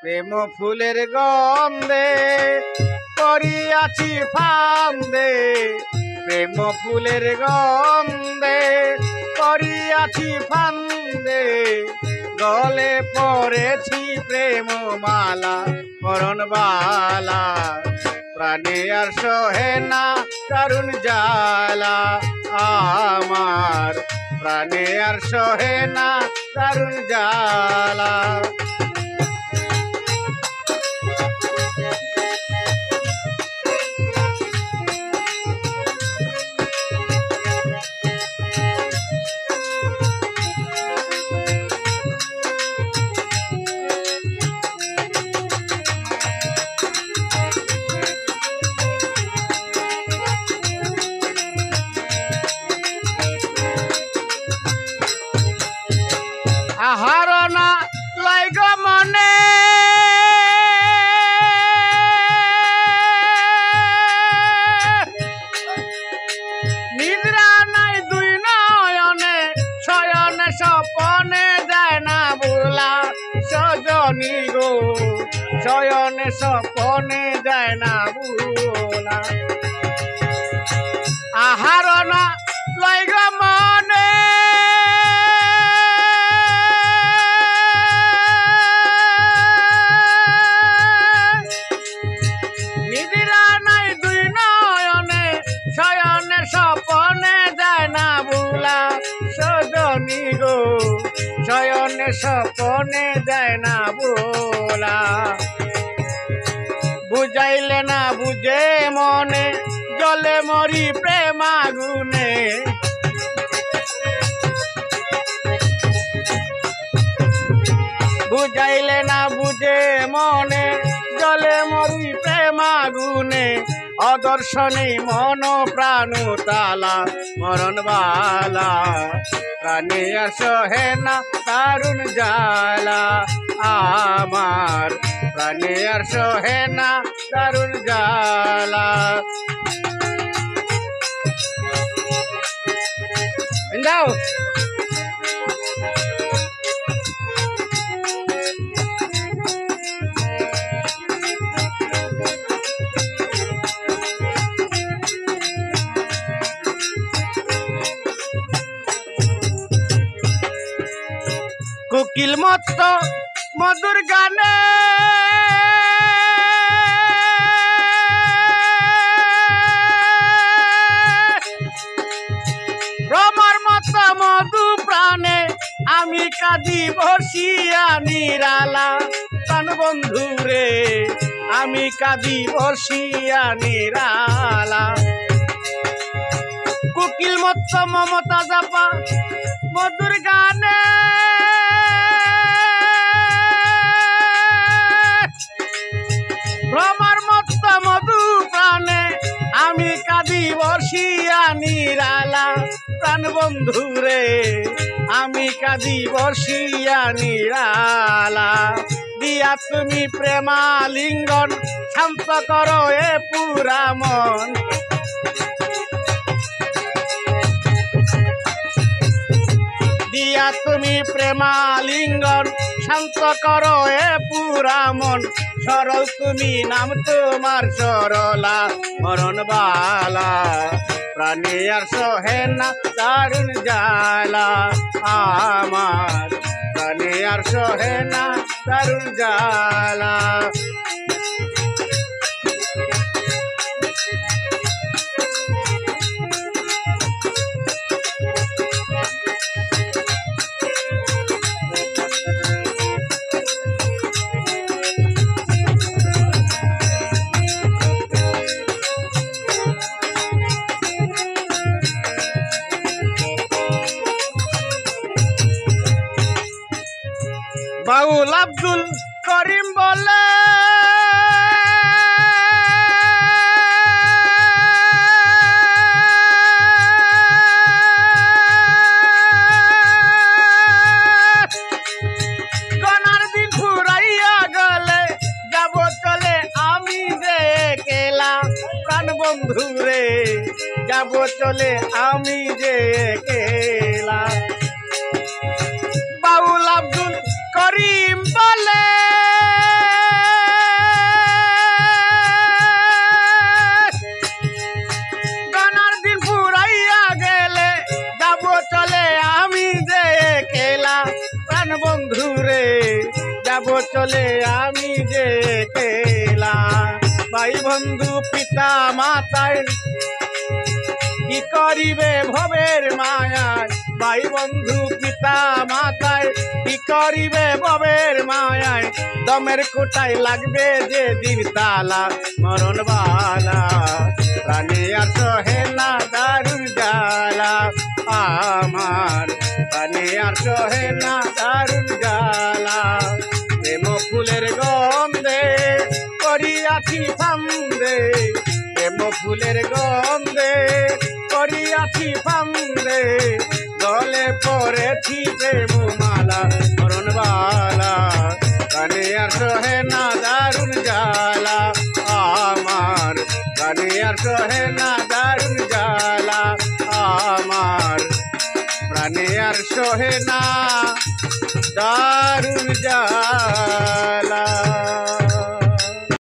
প্রেম ফুলের গন্ধে করিয়াছি ফান্দে, প্রেম ফুলের গন্ধে করিয়াছি ফান্দে, গলে পড়েছি প্রেম মালা মরণ বালা, প্রাণে আর সহে না দারুণ জ্বালা আমার, প্রাণে আর সহে না দারুণ জ্বালা। আহার না লাইগ মনে নিদ্রা নাই দুই নয়নে, শয়নে স্বপনে যায় না ভোলা সজনী গো, শয়নে স্বপনে যায় না ভোলা। আহার না লাইগ মনে স্বপনে যায় না ভোলা সজনী গো, শয়নে স্বপনে যায় না ভোলা। বুঝাইলে না বুঝে মনে জলে মরি প্রেম আগুনে, বুঝাইলে না বুঝে মনে জলে মরি প্রেম আগুনে, অদর্শনে মন প্রাণ তালা মরণ বালা, প্রাণে আর সহে না দারুণ জ্বালা আমার, প্রাণে আর সহে না দারুণ জ্বালা। যাও কোকিল মত মধুর গানে ভ্রমর মত মধু প্রাণে আমি কাঁদি বসিয়া নিরালা, প্রাণ বন্ধু রে আমি কাঁদি বসিয়া নিরালা। কোকিল মত মমতা জাপা মধুর গানে ভ্রমর মত মধু প্রাণে আমি কাঁদি বসিয়া নিরালা, প্রাণ বন্ধু রে আমি কাঁদি বসিয়া নিরালা। দিয়া তুমি প্রেমালিঙ্গন শান্ত করো এ পুরা মন, দিয়া তুমি প্রেমালিঙ্গন শান্ত করো এ পুরা মন, সরল তুমি নাম তোমার সরলা মরণ বালা, প্রাণে আর সহে না দারুণ জ্বালা আমার, প্রাণে আর সহে না দারুণ জ্বালা। বাউল আব্দুল করিম বলে গনার দিন ফুরাইয়া গেলে যাব চলে আমি যে একলা, প্রাণ বন্ধু রে যাব চলে আমি যে একলা। বাউল আব্দুল করিম বলে চলে আমি যে একলা। ভাই বন্ধু পিতা মাতায় কি করিবে ভবের মায়ায়, ভাই বন্ধু পিতা মাতায় কি করিবে ভবের মায়ায়, দমের কোটায় লাগবে যে দিন তালা মরণ বালা। প্রাণে আর সহে না দারুণ জ্বালা আমার, প্রাণে আর সহে না দারুণ জ্বালা। প্রেম ফুলের গন্ধে করিয়াছি ফান্দে, প্রেম ফুলের গন্ধে করিয়াছি ফান্দে, গলে পড়েছি প্রেম মালা মরণ বালা। প্রাণে আর সহে না দারুণ জ্বালা আমার, প্রাণে আর সহে না দারুণ জ্বালা আমার, প্রাণে আর সহে না দারুণ জ্বালা।